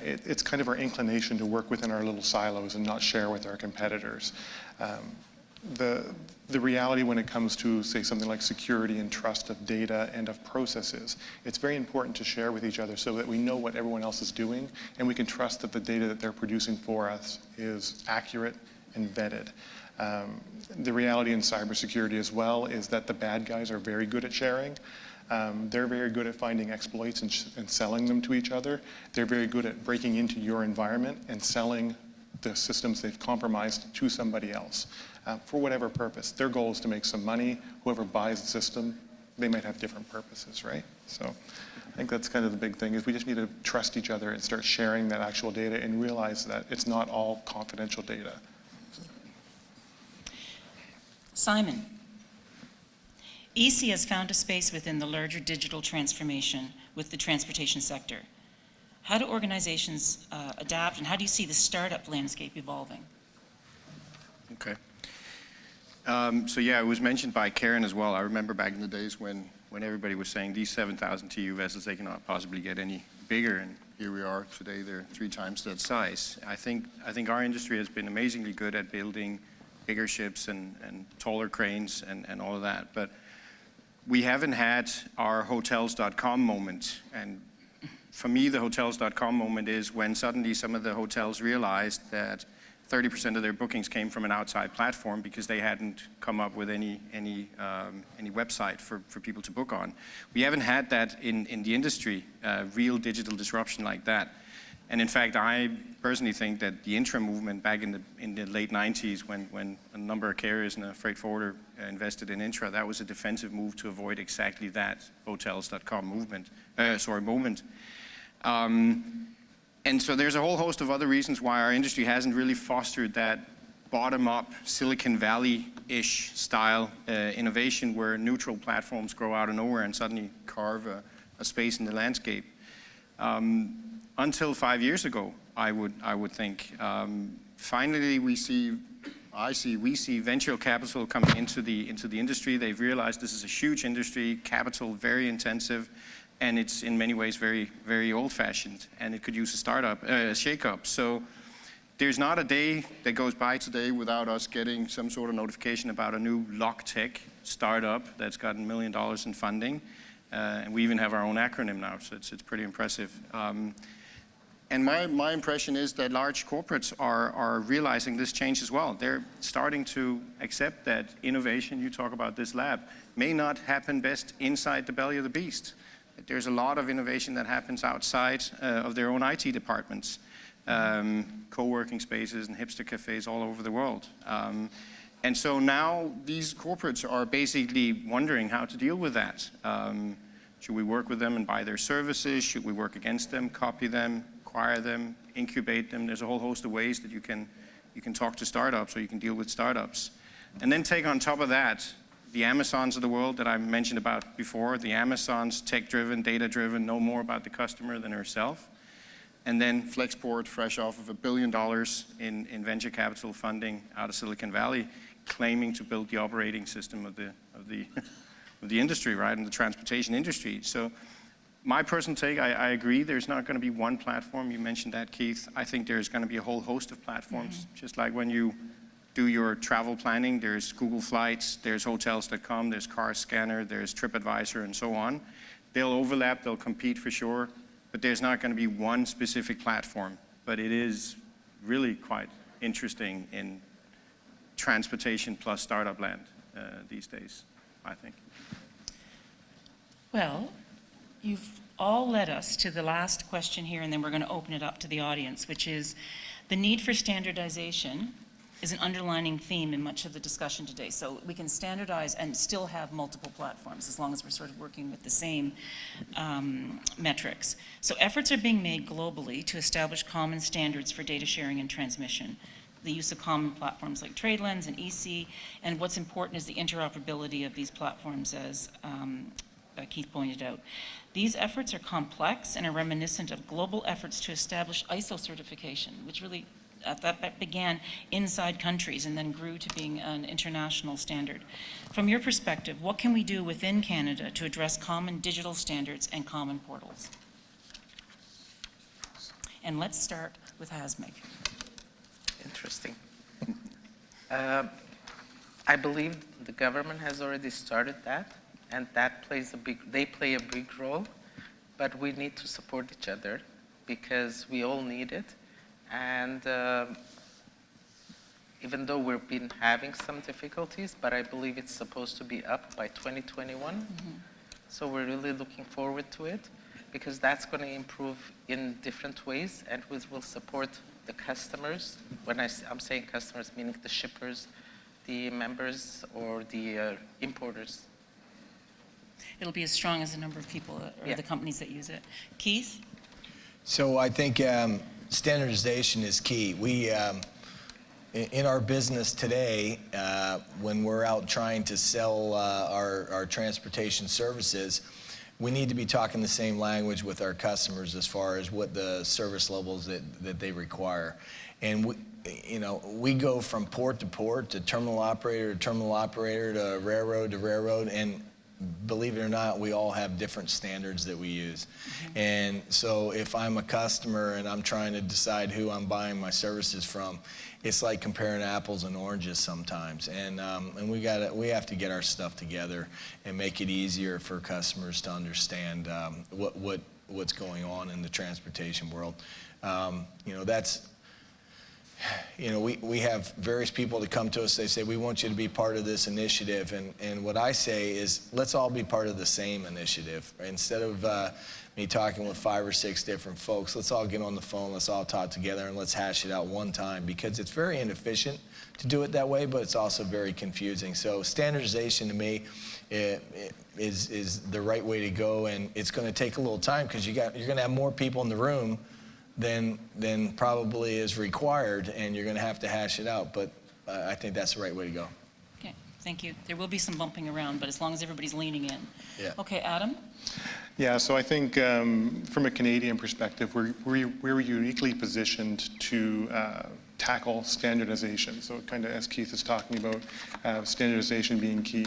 It's kind of our inclination to work within our little silos and not share with our competitors. The reality when it comes to, say, something like security and trust of data and of processes, it's very important to share with each other so that we know what everyone else is doing and we can trust that the data that they're producing for us is accurate and vetted. The reality in cybersecurity as well is that the bad guys are very good at sharing. They're very good at finding exploits and selling them to each other. They're very good at breaking into your environment and selling the systems they've compromised to somebody else for whatever purpose. Their goal is to make some money. Whoever buys the system, they might have different purposes, right? So I think that's kind of the big thing is we just need to trust each other and start sharing that actual data and realize that it's not all confidential data. Simon, eeSea has found a space within the larger digital transformation with the transportation sector. How do organizations adapt, and how do you see the startup landscape evolving? Okay. So yeah, it was mentioned by Karen as well. I remember back in the days when everybody was saying these 7,000 TEU vessels, they cannot possibly get any bigger, and here we are today, they're 3 times that size. I think our industry has been amazingly good at building bigger ships and taller cranes and all of that, but we haven't had our Hotels.com moment. And for me, the Hotels.com moment is when suddenly some of the hotels realized that 30% of their bookings came from an outside platform because they hadn't come up with any website for people to book on. We haven't had that in the industry, real digital disruption like that. And in fact, I personally think that the intra movement back in the late 90s when a number of carriers and a freight forwarder invested in intra, that was a defensive move to avoid exactly that Hotels.com moment. And so there's a whole host of other reasons why our industry hasn't really fostered that bottom-up Silicon Valley-ish style innovation where neutral platforms grow out of nowhere and suddenly carve a space in the landscape. Until 5 years ago, I would think. Finally, we see venture capital coming into the industry. They've realized this is a huge industry, capital very intensive, and it's in many ways very, very old-fashioned, and it could use a shake-up. So there's not a day that goes by today without us getting some sort of notification about a new lock tech startup that's gotten $1 million in funding, and we even have our own acronym now, so it's pretty impressive. And my impression is that large corporates are realizing this change as well. They're starting to accept that innovation, you talk about this lab, may not happen best inside the belly of the beast. There's a lot of innovation that happens outside of their own IT departments, co-working spaces and hipster cafes all over the world. And so now these corporates are basically wondering how to deal with that. Should we work with them and buy their services? Should we work against them, copy them, acquire them, incubate them? There's a whole host of ways that you can talk to startups or you can deal with startups. And then take on top of that the Amazons of the world that I mentioned about before, the Amazons, tech-driven, data-driven, know more about the customer than herself. And then Flexport, fresh off of $1 billion in venture capital funding out of Silicon Valley, claiming to build the operating system of the industry, right, in the transportation industry. So my personal take, I agree, there's not going to be one platform. You mentioned that, Keith. I think there's going to be a whole host of platforms, just like when you do your travel planning, there's Google Flights, there's Hotels.com, there's Car Scanner, there's TripAdvisor, and so on. They'll overlap, they'll compete for sure, but there's not going to be one specific platform. But it is really quite interesting in transportation plus startup land these days, I think. Well, you've all led us to the last question here, and then we're going to open it up to the audience, which is the need for standardization is an underlining theme in much of the discussion today. So we can standardize and still have multiple platforms as long as we're sort of working with the same metrics. So efforts are being made globally to establish common standards for data sharing and transmission, the use of common platforms like TradeLens and eeSea, and what's important is the interoperability of these platforms, as Keith pointed out. These efforts are complex and are reminiscent of global efforts to establish ISO certification, which really that began inside countries and then grew to being an international standard. From your perspective, what can we do within Canada to address common digital standards and common portals? And let's start with Hasmig. Interesting. I believe the government has already started that, and they play a big role, but we need to support each other because we all need it. And even though we've been having some difficulties, but I believe it's supposed to be up by 2021. So we're really looking forward to it because that's going to improve in different ways and will support the customers. When I'm saying customers, meaning the shippers, the members, or the importers. It'll be as strong as the number of people or the companies that use it. Keith? So I think standardization is key. We, in our business today, when we're out trying to sell our transportation services, we need to be talking the same language with our customers as far as what the service levels that they require. And we go from port to terminal operator to railroad, and believe it or not, we all have different standards that we use. And so if I'm a customer and I'm trying to decide who I'm buying my services from, it's like comparing apples and oranges sometimes. And we have to get our stuff together and make it easier for customers to understand what's going on in the transportation world. We have various people that come to us, they say, we want you to be part of this initiative. And what I say is, let's all be part of the same initiative. Instead of me talking with 5 or 6 different folks, let's all get on the phone, let's all talk together, and let's hash it out one time, because it's very inefficient to do it that way, but it's also very confusing. So standardization to me is the right way to go, and it's going to take a little time because you're going to have more people in the room than probably is required, and you're going to hash it out. But I think that's the right way to go. Okay, thank you. There will be some bumping around, but as long as everybody's leaning in. Yeah. Okay, Adam? Yeah, so I think from a Canadian perspective, we're uniquely positioned to tackle standardization. So kind of as Keith is talking about, standardization being key.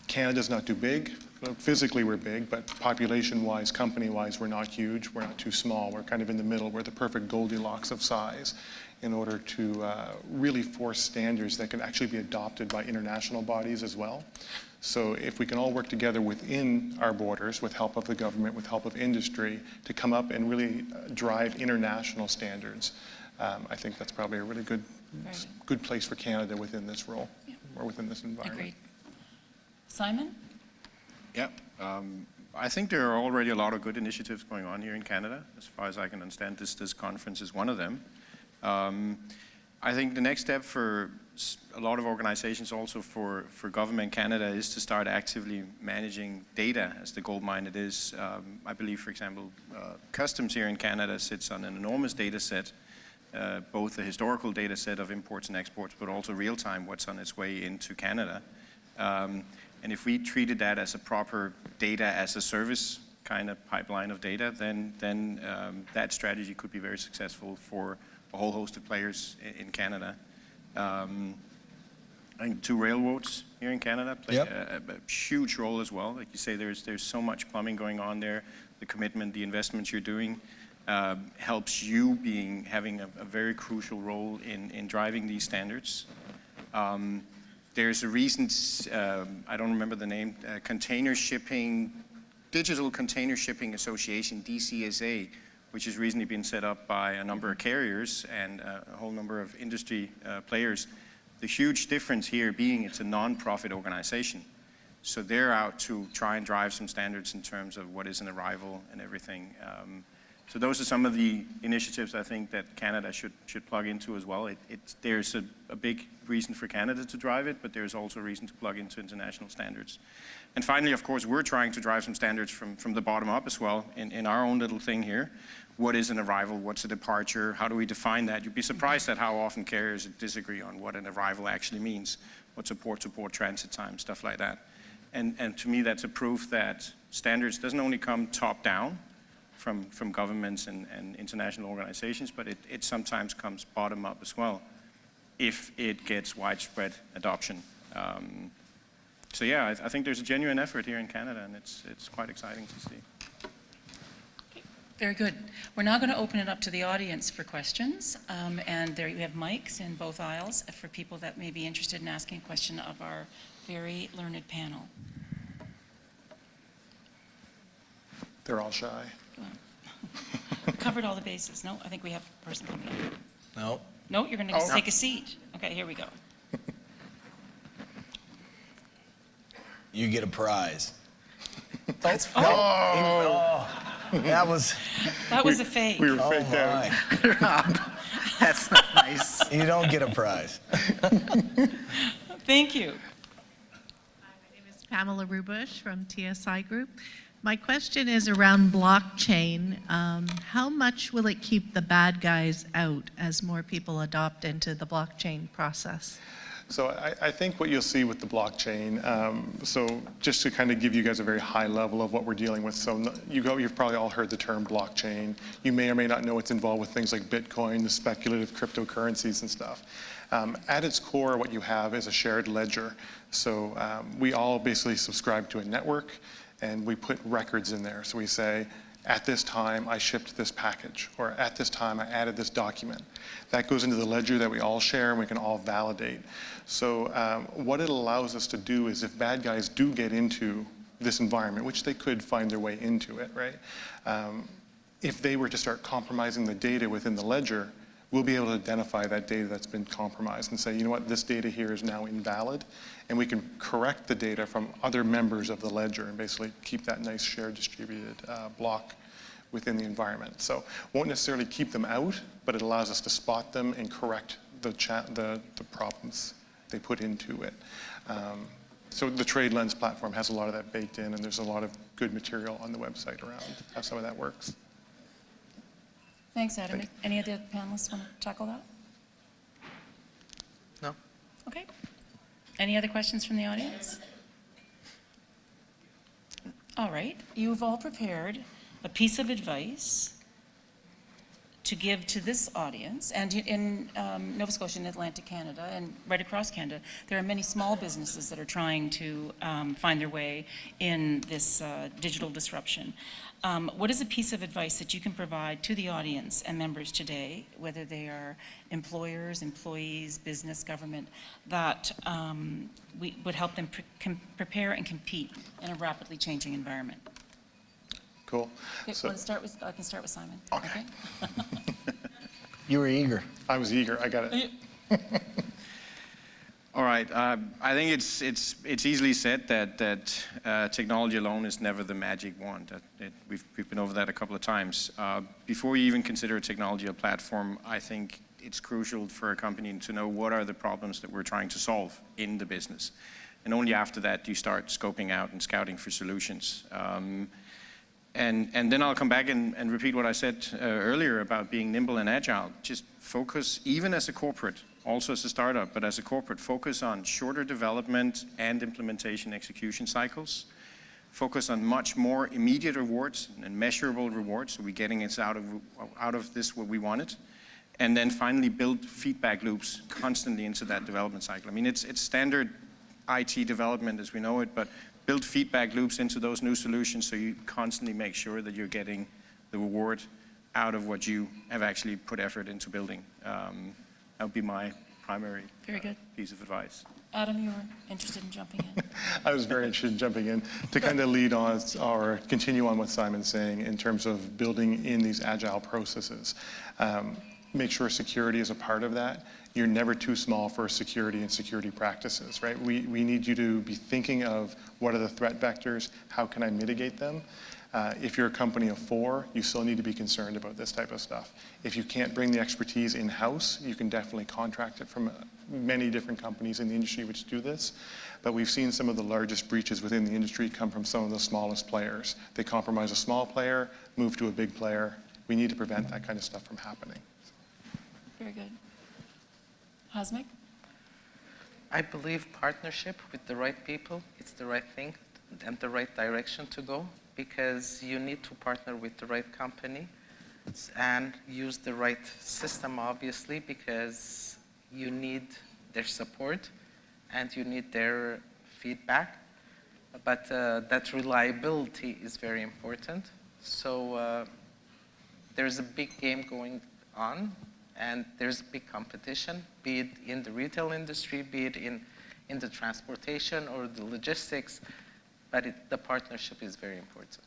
Canada's not too big. Physically, we're big, but population-wise, company-wise, we're not huge. We're not too small. We're kind of in the middle. We're the perfect Goldilocks of size in order to really force standards that can actually be adopted by international bodies as well. So if we can all work together within our borders, with help of the government, with help of industry, to come up and really drive international standards, I think that's probably a really good place for Canada within this role, or within this environment. Agreed. Simon? Yeah, I think there are already a lot of good initiatives going on here in Canada. As far as I can understand, this conference is one of them. I think the next step for a lot of organizations, also for government Canada, is to start actively managing data as the gold mine it is. I believe, for example, customs here in Canada sits on an enormous data set, both the historical data set of imports and exports, but also real-time what's on its way into Canada. And if we treated that as a proper data as a service kind of pipeline of data, then that strategy could be very successful for a whole host of players in Canada. I think 2 railroads here in Canada play a huge role as well. Like you say, there's so much plumbing going on there. The commitment, the investments you're doing helps you having a very crucial role in driving these standards. There's a recent, I don't remember the name, Digital Container Shipping Association, DCSA, which has recently been set up by a number of carriers and a whole number of industry players. The huge difference here being it's a non-profit organization. So they're out to try and drive some standards in terms of what is an arrival and everything. So those are some of the initiatives I think that Canada should plug into as well. There's a big reason for Canada to drive it, but there's also a reason to plug into international standards. And finally, of course, we're trying to drive some standards from the bottom up as well in our own little thing here. What is an arrival? What's a departure? How do we define that? You'd be surprised at how often carriers disagree on what an arrival actually means. What's a port-to-port transit time, stuff like that. And to me, that's a proof that standards doesn't only come top-down from governments and international organizations, but it sometimes comes bottom-up as well if it gets widespread adoption. So yeah, I think there's a genuine effort here in Canada, and it's quite exciting to see. Very good. We're now going to open it up to the audience for questions. And there you have mics in both aisles for people that may be interested in asking a question of our very learned panel. They're all shy. We covered all the bases. No, I think we have a person coming up. No. No, you're going to take a seat. Okay, here we go. You get a prize. That was was a fake. We were oh faked out. my. That's not nice. You don't get a prize. Thank you. Hi, my name is Pamela Rubush from TSI Group. My question is around blockchain. How much will it keep the bad guys out as more people adopt into the blockchain process? So I think what you'll see with the blockchain, so just to kind of give you guys a very high level of what we're dealing with. So you've probably all heard the term blockchain. You may or may not know it's involved with things like Bitcoin, the speculative cryptocurrencies and stuff. At its core, what you have is a shared ledger. So we all basically subscribe to a network, and we put records in there. So we say, at this time, I shipped this package, or at this time, I added this document. That goes into the ledger that we all share and we can all validate. So what it allows us to do is if bad guys do get into this environment, which they could find their way into it, right? If they were to start compromising the data within the ledger, we'll be able to identify that data that's been compromised and say, you know what, this data here is now invalid, and we can correct the data from other members of the ledger and basically keep that nice shared distributed block within the environment. So won't necessarily keep them out, but it allows us to spot them and correct the problems they put into it. So the TradeLens platform has a lot of that baked in, and there's a lot of good material on the website around how some of that works. Thanks, Adam. Any of the panelists want to tackle that? No? Okay. Any other questions from the audience? All right. You've all prepared a piece of advice to give to this audience, and in Nova Scotia and Atlantic Canada, and right across Canada, there are many small businesses that are trying to find their way in this digital disruption. What is a piece of advice that you can provide to the audience and members today, whether they are employers, employees, business, government, that would help them prepare and compete in a rapidly changing environment? Cool. Okay, So I can start with Simon. Okay. You were eager. I was eager. I got it. All right. I think it's easily said that technology alone is never the magic wand. We've been over that a couple of times. Before you even consider a technology or platform, I think it's crucial for a company to know what are the problems that we're trying to solve in the business. And only after that do you start scoping out and scouting for solutions. And then I'll come back and repeat what I said earlier about being nimble and agile. Just focus, even as a corporate, also as a startup, but as a corporate, focus on shorter development and implementation execution cycles. Focus on much more immediate rewards and measurable rewards, so we're getting it out of this what we wanted. And then finally build feedback loops constantly into that development cycle. I mean, it's standard IT development as we know it, but build feedback loops into those new solutions so you constantly make sure that you're getting the reward out of what you have actually put effort into building. That would be my primary Very good. piece of advice. Adam, you were interested in jumping in. I was very interested in jumping in to kind of lead on or continue on what Simon's saying in terms of building in these agile processes. Make sure security is a part of that. You're never too small for security and security practices, right? We need you to be thinking of what are the threat vectors, how can I mitigate them? If you're a company of 4, you still need to be concerned about this type of stuff. If you can't bring the expertise in-house, you can definitely contract it from many different companies in the industry which do this. But we've seen some of the largest breaches within the industry come from some of the smallest players. They compromise a small player, move to a big player. We need to prevent that kind of stuff from happening. Very good. Hasmig? I believe partnership with the right people, it's the right thing and the right direction to go, because you need to partner with the right company and use the right system, obviously, because you need their support and you need their feedback. But that reliability is very important. So there's a big game going on, and there's big competition, be it in the retail industry, be it in the transportation or the logistics, but the partnership is very important.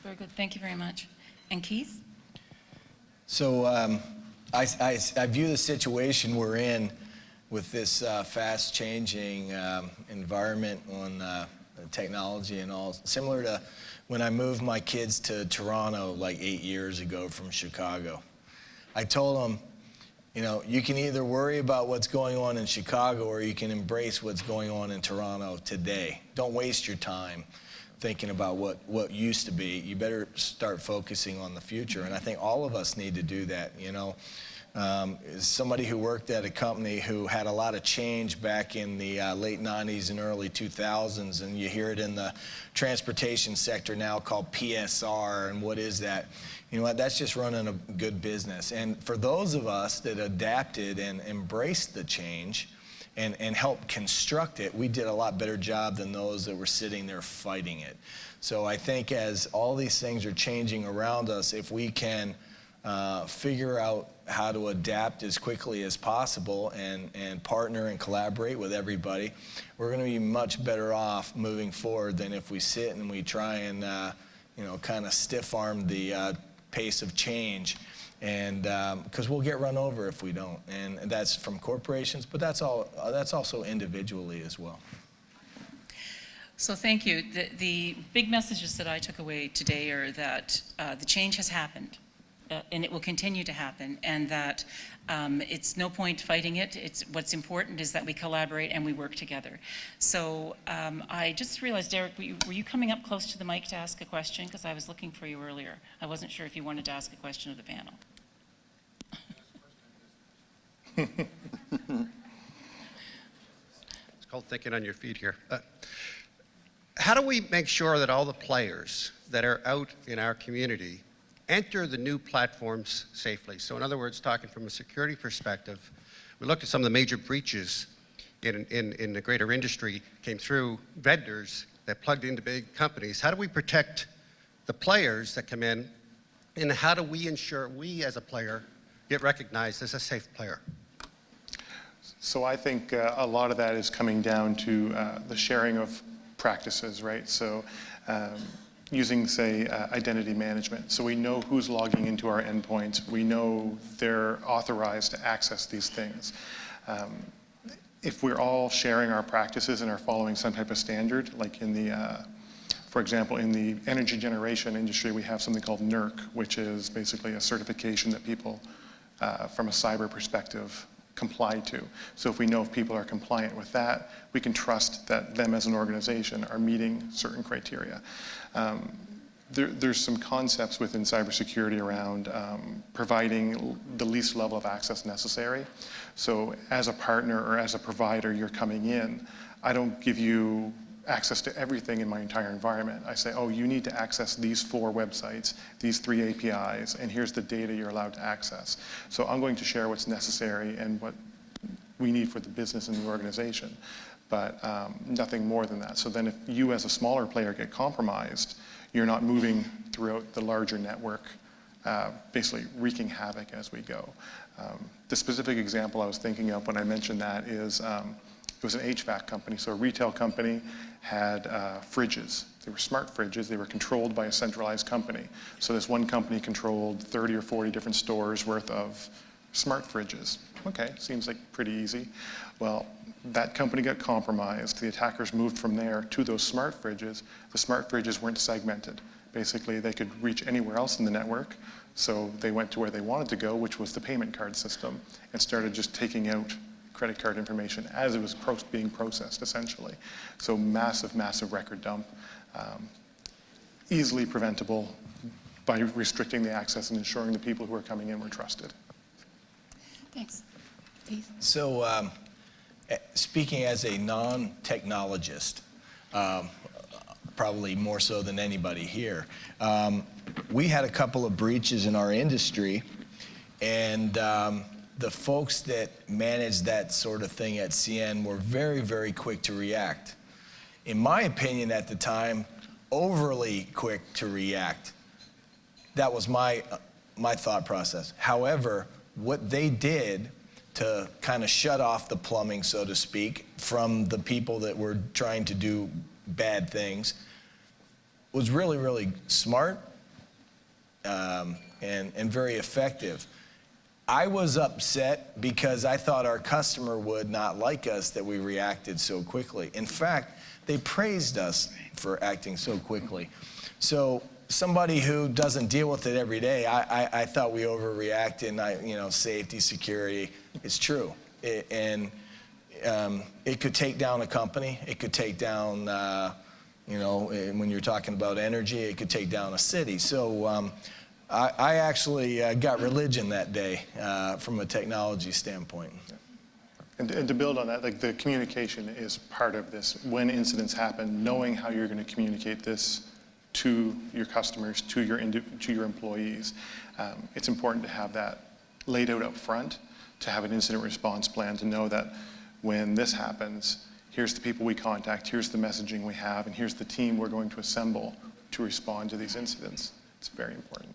Very good. Thank you very much. And Keith? So I view the situation we're in with this fast-changing environment on technology and all, similar to when I moved my kids to Toronto like 8 years ago from Chicago. I told them, you know, you can either worry about what's going on in Chicago or you can embrace what's going on in Toronto today. Don't waste your time thinking about what used to be. You better start focusing on the future. And I think all of us need to do that, you know. As somebody who worked at a company who had a lot of change back in the late 90s and early 2000s, and you hear it in the transportation sector now called PSR, and what is that? You know what, that's just running a good business. And for those of us that adapted and embraced the change and helped construct it, we did a lot better job than those that were sitting there fighting it. So I think as all these things are changing around us, if we can figure out how to adapt as quickly as possible and partner and collaborate with everybody, we're going to be much better off moving forward than if we sit and we try and you know, kind of stiff-arm the pace of change, and because we'll get run over if we don't, and that's from corporations, but that's also individually as well. So thank you. The big messages that I took away today are that the change has happened, and it will continue to happen, and that it's no point fighting it. What's important is that we collaborate and we work together. So I just realized, Derek, were you coming up close to the mic to ask a question? Because I was looking for you earlier. I wasn't sure if you wanted to ask a question of the panel. It's called thinking on your feet here. How do we make sure that all the players that are out in our community enter the new platforms safely. So in other words, talking from a security perspective, we looked at some of the major breaches in the greater industry, came through vendors that plugged into big companies. How do we protect the players that come in, and how do we ensure we as a player get recognized as a safe player? So I think a lot of that is coming down to the sharing of practices, right? So using, say, identity management. So we know who's logging into our endpoints. We know they're authorized to access these things. If we're all sharing our practices and are following some type of standard, like in the, for example, in the energy generation industry, we have something called NERC, which is basically a certification that people, from a cyber perspective, comply to. So if we know if people are compliant with that, we can trust that them as an organization are meeting certain criteria. There's some concepts within cybersecurity around providing the least level of access necessary. So as a partner or as a provider, you're coming in, I don't give you access to everything in my entire environment. I say, oh, you need to access these 4 websites, these 3 APIs, and here's the data you're allowed to access. So I'm going to share what's necessary and what we need for the business and the organization, but nothing more than that. So then if you as a smaller player get compromised, you're not moving throughout the larger network, basically wreaking havoc as we go. The specific example I was thinking of when I mentioned that is it was an HVAC company, so a retail company had fridges. They were smart fridges. They were controlled by a centralized company. So this one company controlled 30 or 40 different stores worth of smart fridges. Okay, seems like pretty easy. Well, that company got compromised. The attackers moved from there to those smart fridges. The smart fridges weren't segmented. Basically, they could reach anywhere else in the network. So they went to where they wanted to go, which was the payment card system, and started just taking out credit card information as it was being processed, essentially. So massive, massive record dump, easily preventable by restricting the access and ensuring the people who are coming in were trusted. Thanks. So speaking as a non-technologist, probably more so than anybody here, we had a couple of breaches in our industry, and the folks that managed that sort of thing at CN were very, very quick to react. In my opinion at the time, overly quick to react. That was my thought process. However, what they did to kind of shut off the plumbing, so to speak, from the people that were trying to do bad things was really, really smart and very effective. I was upset because I thought our customer would not like us that we reacted so quickly. In fact, they praised us for acting so quickly. So somebody who doesn't deal with it every day, I thought we overreacted, and safety, security, it's true. It could take down a company. It could take down, when you're talking about energy, it could take down a city. So I actually got religion that day from a technology standpoint. And to build on that, like the communication is part of this. When incidents happen, knowing how you're going to communicate this to your customers, to your employees, it's important to have that laid out up front, to have an incident response plan, to know that when this happens, here's the people we contact, here's the messaging we have, and here's the team we're going to assemble to respond to these incidents. It's very important.